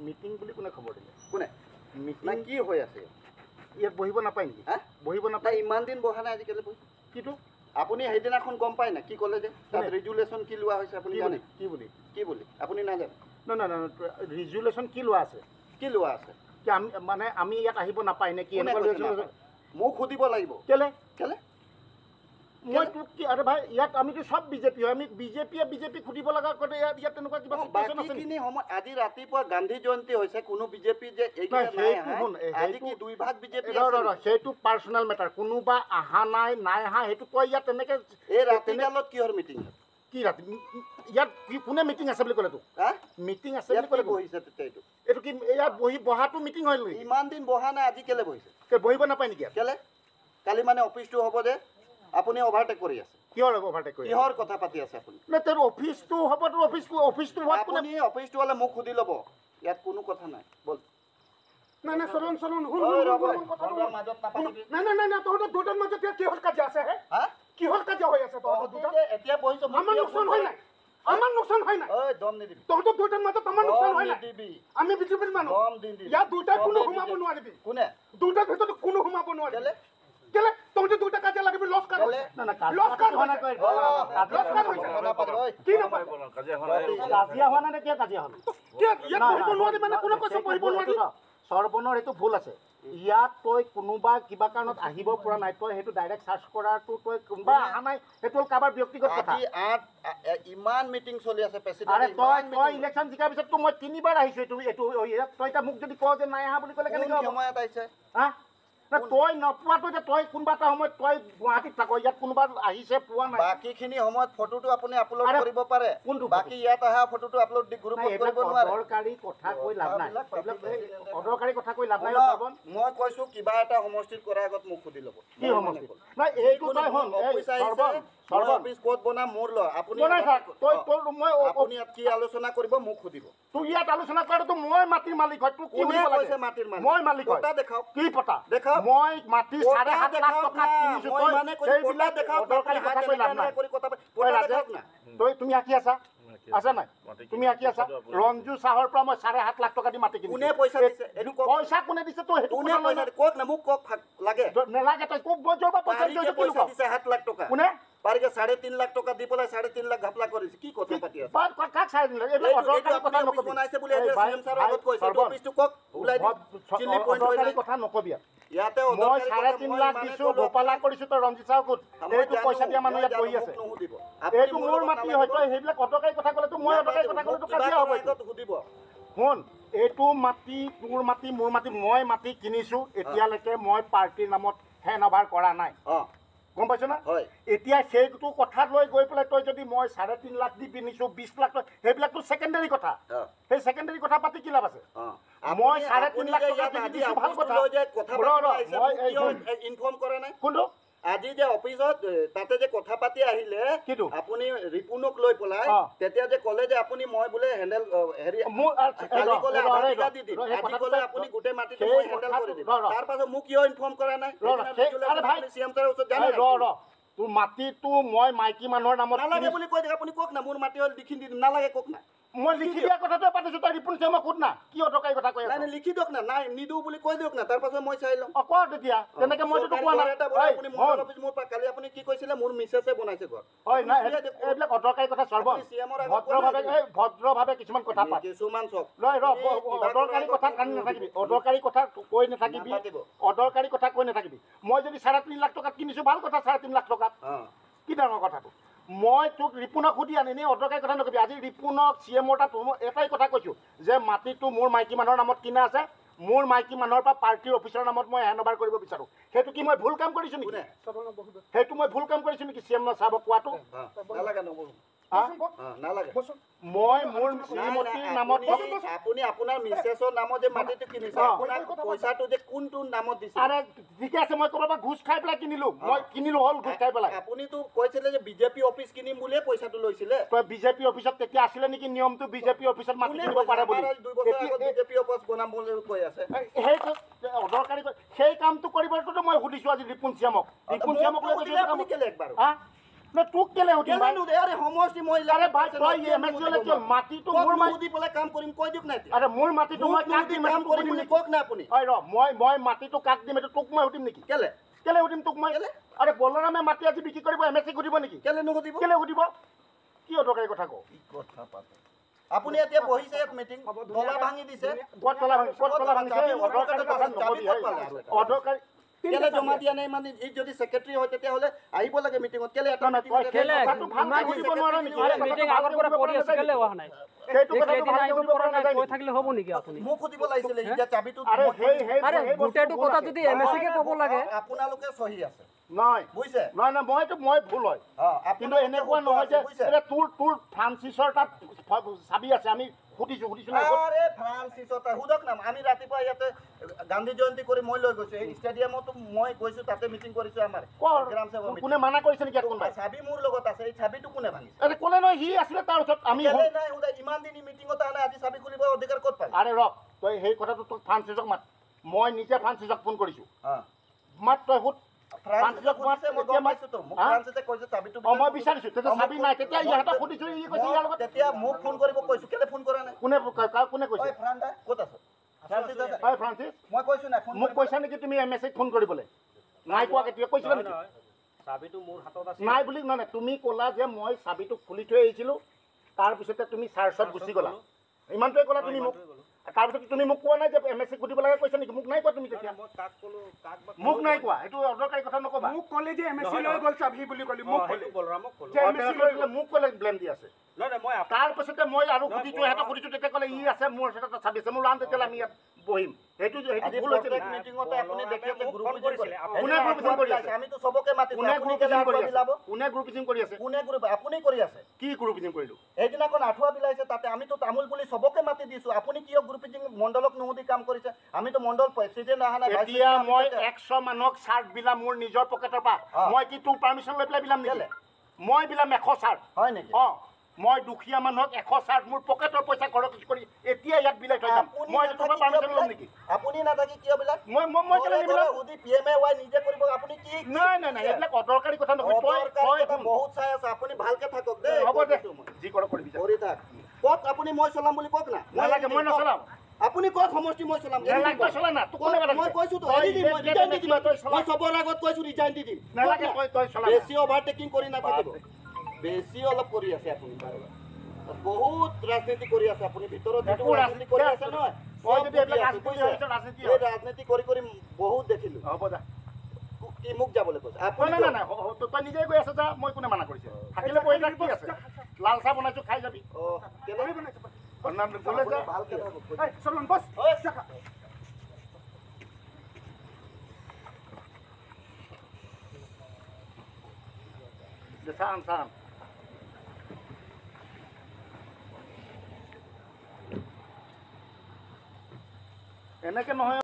Meeting বুলি কোনে খবৰ দিলে কোনে মিটিং কি হৈ আছে ইয়াত বহিব নাপায় নেকি হা বহিব তাই নাপায় ইমান দিন বহা নাই আজিকালি বহি কিটো আপুনি সেইদিনাখন গম পায় না কি ক'লে যে তাত ৰেজুলেশ্যন কি লোৱা হৈছে আপুনি জানে কি বুলি আপুনি নাজানে নহয় ৰিজুলেশ্যন কি লোৱা আছে কি লোৱা আছে কি আমি মানে আমি ইয়াত আহিব নাপায় নে কি কোনে এনেকুৱা কৈছে নাপায়? মোক সুধিব লাগিব কেলে কেলে মই তোক কি আৰে ভাই ইয়াত আমিতো সব বিজেপি হয় আমি বিজেপি সুধিব লগা কৰে ইয়াত তেনেকুৱা কিবা চিটুৱেশ্যন আছে নেকি বাকীখিনি সময় আজি ৰাতিপুৱা গান্ধী জয়ন্তী হৈছে কোনো বিজেপি যে এইকেইটা নাই আজি কি দুই ভাগ বিজেপি সেইটো পাৰ্চনেল মেটাৰ কোনোবা অহা নাই অহা সেইটো কয় ইয়াত তেনেকৈ এই ৰাতিডালত কিহৰ মিটিং কি ৰাতি ইয়াত কোনে মিটিং আছে বুলি ক'লে তোক মিটিং আছে বুলি ক'লে বহিছে তেতিয়া এইটো কি ইয়াত বহাটো মিটিং হয় নেকি ইমান দিন বহা নাই আজি কেলে বহিছে বহিব নাপায় নেকি কেলে কালি মানে অফিচটো হ'ব যে আপুনি অভাৰটেক কৰি আছে কিহৰ অভাৰটেক কৰি কিহৰ কথা পাতি আছে আপুনি নাই তোৰ অফিচটো হ'ব তোৰ অফিচটো হোৱাত আপুনি অফিচটো হ'লে মোক সুধি ল'ব ইয়াত কোনো কথা নাই বল নাই চলন মাজত নাপাতিবি নাই তহঁতৰ দুটাৰ মাজত কিহৰ কাজিয়া আছে হে কিহৰ কাজিয়া হৈ আছে তহঁতৰ দুটা এতিয়া বহিছো আমাৰ লোকচান হয় নাই আমাৰ লোকচান হয় নাই দম নিদিবি তহঁতৰ দুটাৰ মাজত আমাৰ লোকচান হয় নাই নিদিবি আমি বিজেপিৰ মানুহ দম নিদিবি ইয়াত দুটাই কোনো সোমাব নোৱাৰিবি কোনে দুটাৰ ভিতৰত কোনো সোমাব নোৱাৰিবি কেলে তহঁতে দুটা কাজিয়া লাগিবি লছ কাৰ লছ কাৰ হোৱা নাই কি নাপায় কাজিয়া হোৱা নাই কিয় কাজিয়া হ'ল ইয়াত বহিব নোৱাৰি মানে কোনে কৈছে বহিব নোৱাৰি সৰ্বনৰ এইটো ভুল আছে ইয়াত তই কোনোবা কিবা কাৰণত আহিব পৰা নাই তই সেইটো ডাইৰেক্ট চাৰ্চ কৰাটো তই কোনোবা অহা নাই সেইটো হ'ল কাৰোবাৰ ব্যক্তিগত কথা ইমান মিটিং চলি আছে আৰে তই ইলেকশ্যন জিকাৰ পিছততো মই 3বাৰ আহিছোঁ এইটো তই এতিয়া মোক যদি কওঁ যে নাই অহা বুলি ক'লে কেনেকৈ সময়ত আহিছে হা তই নপোৱাটো যে তই কোনোবা এটা সময়ত তই গুৱাহাটীত থাক ইয়াত কোনোবা আহিছে পোৱা নাই বাকীখিনি সময়ত ফটোটো আপুনি আপলোড কৰিব পাৰে বাকী ইয়াত অহা ফটোটো আপলোড দি গ্ৰুপত কৰিব নোৱাৰে অদৰকাৰী কথা কৈ লাভ নাই অদৰকাৰী কথা কৈ লাভ নাই মই কৈছো কিবা এটা সমষ্টিত কৰাৰ আগত মোক সুধি ল'ব কি সমষ্টি নাই এইটো তই হ'ল অফিচ ক'ত বনাম মোৰ ল আপুনি আপুনি ইয়াত কি আলোচনা কৰিব মোক সুধিব তোৰ ইয়াত আলোচনা কৰাটো মই মাটিৰ মালিক হয় তোৰ কি কৈছে মাটিৰ মালিক মই মালিক হয় দেখাওক কি পতা দেখাওক মই মাটি 7.5 লাখ টকা কিনিছো তই মানে সেইবিলাক দেখাওক অদৰকাৰী কথা কৈ লাভ নাই তই তুমি আঁকি আছা আছে নাই তুমি আঁকি আছা ৰঞ্জু চাহৰ পৰা মই 7.5 লাখ টকা দি মাটি কিনিছো কোনে পইচা দিছে এইটো পইচা কোনে দিছে তই সেইটো কোনে পইচা কওক না মোক কওক লাগে নেলাগে তই খুব বজৰ বা পইচা দিছে 7 লাখ টকা কোনে পারিকে 3.5 লাখ টাকা দি পেলাই 3.5 লাখ ঘাপলা কৰিছে কি কথা পাতি আছে বাট কাক 3.5 লাখ এইবিলাক অদৰকাৰী কথা নকবি বনাইছে বুলি সিএম স্যাৰ আগত কৈছে অফিসটো কক উলাই দি চিলি পইণ্ট অদৰকাৰী কথা নকবি ইয়াতে মই 3.5 লাখ দিছো গোপালা কৰিছো তই ৰঞ্জিত চাও ক'ত এইটো পইচা দিয়া মানুহ ইয়াত বহি আছে এইটো মোৰ মাটি হয় তই সেইবিলাক অদৰকাৰী কথা ক'লে তো মই অদৰকাৰী কথা ক'লে তো কাজিয়া হ'ব এইটো সুধিব শুন এইটো মাটি তোৰ মাটি মোৰ মাটি মই মাটি কিনিছো এতিয়ালৈকে মই পাৰ্টিৰ নামত হেন অভাৰ কৰা নাই গম পাইছ না এতিয়া সেইটো কথা লৈ গৈ পেলাই তই যদি মই 3.5 লাখ দি কিনিছো 20 লাখ সেইবিলাকতো সেকেন্ডাৰী কথা সেই সেকেন্ডাৰী কথা পাতি কি লাভ আছে মই 3.5 লাখ টকা দি দিছো ভাল কথা মই ইনফৰ্ম কৰা নাই কোনটো আজি যে অফিসত তাতে যে কথা পাতি আহিলে আপুনি ৰিপুনক লৈ পলাই তেতিয়া যে ক'লে যে আপুনি মই বোলে হেন্ডেল হেৰি কালি ক'লে আধিকা দি দিম আজি ক'লে আপুনি গোটে মাটিটো মই হেন্ডেল কৰি দিম তাৰ পাছত মোক কিয় ইনফৰ্ম কৰা নাই আৰে ভাই সিএম ছাৰৰ ওচৰত জানে তোৰ মাটিটো মই মাইকী মানুহৰ নামত নালাগে বুলি কৈ দিয়ক আপুনি কওক না মোৰ মাটি হ'ল লিখি দি দিম নালাগে কওক না মই লিখি দিয়া কথাটোৱে পাতিছো তই ৰিপুন চেমক সোধ না কি অদৰকাৰী কথা কৈ নাই লিখি দিয়ক না নাই নিদো বুলি কৈ দিয়ক না তাৰ পাছত মই চাই লম ক তেতিয়া তেনেকে মই তো কোৱা নাই আপুনি মোৰ অফিস মোৰ কালি আপুনি কি কৈছিলে মোৰ মিছেছে বনাইছে ঘৰ হয় না এইবিলাক অদৰকাৰী কথা সৰ্বন ভদ্ৰভাৱে কিছুমান কথা পাত কিছুমান চক অদৰকাৰী কথা কানি নাথাকিবি অদৰকাৰী কথা কৈ নাথাকিবি অদৰকাৰী কথা কৈ নাথাকিবি মই যদি 3.5 লাখ টকাত কিনিছো ভাল কথা 3.5 লাখ টকাত কি ডাঙৰ কথাটো মই তোক ৰিপুনক সুধি আনি অদৰকাৰী কথা নকবি আজি ৰিপুনক চিএমৰ তাত এটাই কথা কৈছো যে মাটিটো মোৰ মাইকী মানুহৰ নামত কিনা আছে মোৰ মাইকী মানুহৰ পৰা পাৰ্টিৰ অফিচৰ নামত মই হেণ্ডঅভাৰ কৰিব বিচাৰো সেইটো কি মই ভুল কাম কৰিছো নেকি সেইটো মই ভুল কাম কৰিছো নেকি চিএম চাব কোৱাটো নালাগে নালাগে মই মোৰ শ্ৰীমতীৰ নামত আপুনি আপোনাৰ মিছেছৰ নামত যে মাটিটো কিনিছে আপোনাৰ পইচাটো যে কোনটো নামত দিছে আৰে ঠিক আছে মই ক'ৰবাত ঘুষ খাই পেলাই কিনিলো মই কিনিলো হ'ল ঘুষ খাই পেলাই আপুনিতো কৈছিলে যে বিজেপি অফিচ কিনিম বুলিয়ে পইচাটো লৈছিলে তই বিজেপি অফিচত তেতিয়া আছিলে নেকি নিয়মটো বিজেপি অফিচত মাটি কিনিব পাৰে বুলি 2 বছৰ আগত বিজেপি অফিচ বনাম বুলি কৈ আছে সেইটো অদৰকাৰী সেই কামটো কৰিবতো মই সুধিছো আজি ৰিপুন চিএমক লৈ আপুনি কেলে একবাৰ ন তোক কেলে সুধিম ভাই আৰে সমষ্টি মই আৰে ভাই তই এমএলএ হলে কিয় মাটিটো মোৰ সুধি পেলাই কাম কৰিম কৈ দিয়ক নাই আৰে মোৰ মাটিটো মই কাক দিম কাম কৰিম বুলি কওক না আপুনি হয় ৰ মই মাটিটো কাক দিম এইটো তোক মই সুধিম নেকি কেলে সুধিম তোক মই আৰে বলৰামে মাটি আজি বিক্ৰী কৰিব এমএছচি সুধিব নেকি কেলে নুসুধিব কি অদৰকাৰী কথা কওঁ কি কথা পাতে আপুনি এতিয়া বহিছে ইয়াত মিটিং তলা ভাঙি দিছে ক'ত তলা ভাঙিছে অদৰকাৰী কথা নকবি অদৰকাৰী কেলে জমা দিয়া নাই মানে এই যদি সেক্ৰেটাৰী হয় তেতিয়াহ'লে আহিব লাগে মিটিঙত কেলে এটা কেলে কথাটো ভালকৈ সুধিব নোৱাৰা নেকি মিটিং আগৰ পৰা কৰি আছে কেলে হোৱা নাই সেইটো কথাটো ভালকৈ সুধিব পৰা নাযায় কৈ থাকিলে হ'ব নেকি আপুনি মোক সুধিব লাগিছিলে এতিয়া চাবিটো আৰে গোটেইটো কথা যদি এমএছচি কে ক'ব লাগে আপোনালোকে সহি আছে নাই বুজিছে নাই মই ভুল হয় কিন্তু এনেকুৱা নহয় যে এতিয়া তোৰ ফ্ৰান্সিছৰ তাত চাবি আছে আমি সুধিছো আৰে ফ্ৰান্সিছৰ তাত সুধক না আমি ৰাতিপুৱা ইয়াতে গান্ধী জয়ন্তী কৰি মই লৈ গৈছো এই ষ্টেডিয়ামতো মই গৈছো তাতে মিটিং কৰিছো আমাৰ গ্ৰাম সেৱক কোনে মানা কৰিছে নেকি কোনোবাই চাবি মোৰ লগত আছে এই চাবিটো কোনে ভাঙিছে আৰে কোনে নহয় সি আছিলে তাৰ ওচৰত আমি নাই উদা ইমান দিন মিটিঙত আনা আজি চাবি খুলিব অধিকাৰ ক'ত পালে আৰে ৰ তই সেই কথাটো তোক ফ্ৰান্সিছক মাত মই নিজে ফ্ৰান্সিছক ফোন কৰিছো মাত তই সুধ মই বিচাৰিছো তেতিয়া চাবি নাই তেতিয়া ইহঁতক সুধিছো ই কৈছে ইয়াৰ লগত তেতিয়া মোক ফোন কৰিব কৈছো কেলে ফোন কৰা নাই কোনে কৈছে ক'ত আছে ফ্ৰান্সিছ মই কৈছো না মোক কৈছা নেকি তুমি এমএছচিক ফোন কৰিবলৈ নাই কোৱা কেতিয়া কৈছিলা নেকি চাবিটো মোৰ হাতত আছে নাই বুলি নহয় তুমি ক'লা যে মই চাবিটো খুলি থৈ আহিছিলোঁ তাৰপিছতে তুমি চাৰ্চত গুচি গ'লা ইমানটোৱে ক'লা তুমি মোক তাৰপিছত তুমি মোক কোৱা নাই যে এমএছচি সুধিব লাগে কৈছা নেকি মোক নাই কোৱা তুমি তেতিয়া মোক নাই কোৱা এইটো অদৰকাৰী কথা নকবা মোক ক'লে যে এমএছচি লৈ গ'ল চাবি বুলি ক'লি মোক মোক ক'লে ব্লেম দি আছে তাৰপিছতে মই আৰু সুধিছোঁ সিহঁতক সুধিছোঁ তেতিয়া ক'লে ই আছে মোৰ ওচৰত চাবি আছে মোৰ ৰাম তেতিয়াহ'লে আমি ইয়াত বহিম সেইটো ভুল হৈছে মিটিঙতে আপুনি দেখি আছে গ্ৰুপ কোনে গ্ৰুপিজিং কৰি আছে আমিতো চবকে মাতিছো কোনে গ্ৰুপিজিং কৰি আছে কোনে গ্ৰুপিজিং কৰি আছে কোনে গ্ৰুপ আপুনি কৰি আছে কি গ্ৰুপিজিং কৰিলোঁ সেইদিনাখন আঁঠুৱা বিলাইছে তাতে আমিতো তামোল বুলি চবকে মাতি দিছো আপুনি কিয় গ্ৰুপিজিং মণ্ডলক নুসুধি কাম কৰিছে আমিতো মণ্ডল প্ৰেচিডেণ্ট অহা নাই এতিয়া মই 100 মানুহক চাৰ্ট বিলাম মোৰ নিজৰ পকেটৰ পৰা মই কি তোৰ পাৰ্মিশ্যন লৈ পেলাই বিলাম নেকি মই বিলাম 100 চাৰ্ট হয় নেকি মই দুখীয়া মানুহক 100 চাৰ্ট মোৰ পকেটৰ পইচা খৰচ কৰি এতিয়া ইয়াত বিলাই থৈ যাম মই তোমাৰ পাৰ্মিশ্যন ল'ম নেকি আপুনি নাথাকি কিয় বিলাক মই কেলে নিবিলাম সুধি পিএমএ নিজে কৰিব আপুনি কি নাই এইবিলাক অদৰকাৰী কথা নকবি তই বহুত চাই আছে আপুনি ভালকে থাকক দেই হ'ব দে যি কৰ কৰিবি কৰি থাক কওক আপুনি মই চলাম বুলি কওক না নালাগে মই নচলাম আপুনি কওক সমষ্টি মই চলাম নালাগে তই চলা না তোক কোনে কথা মই কৈছো তো এৰি দিম মই ৰিজাইন দি দিম মই সবৰ আগত কৈছো ৰিজাইন দি দিম নালাগে তই চলা বেছি অভাৰটেকিং কৰি নাথাকিব বেছি অলপ কৰি আছে আপুনি বহুত ৰাজনীতি কৰি আছে আপুনি ভিতৰত ৰাজনীতি কৰি আছে নহয় মই যদি এইবিলাক ৰাজনীতি ৰাজনীতি কৰি বহুত দেখিলো হ'ব দা কি মোক যাবলৈ কৈছে আপুনি নাই তই নিজে গৈ আছ যা মই কোনে মানা কৰিছে থাকিলে বহি থাক কি আছে লাল চাহ বনাইছো খাই যাবি কেলে বনাইছে গ'লে যা ভালকে থাকক চলন বস চাম এনেকে নহয়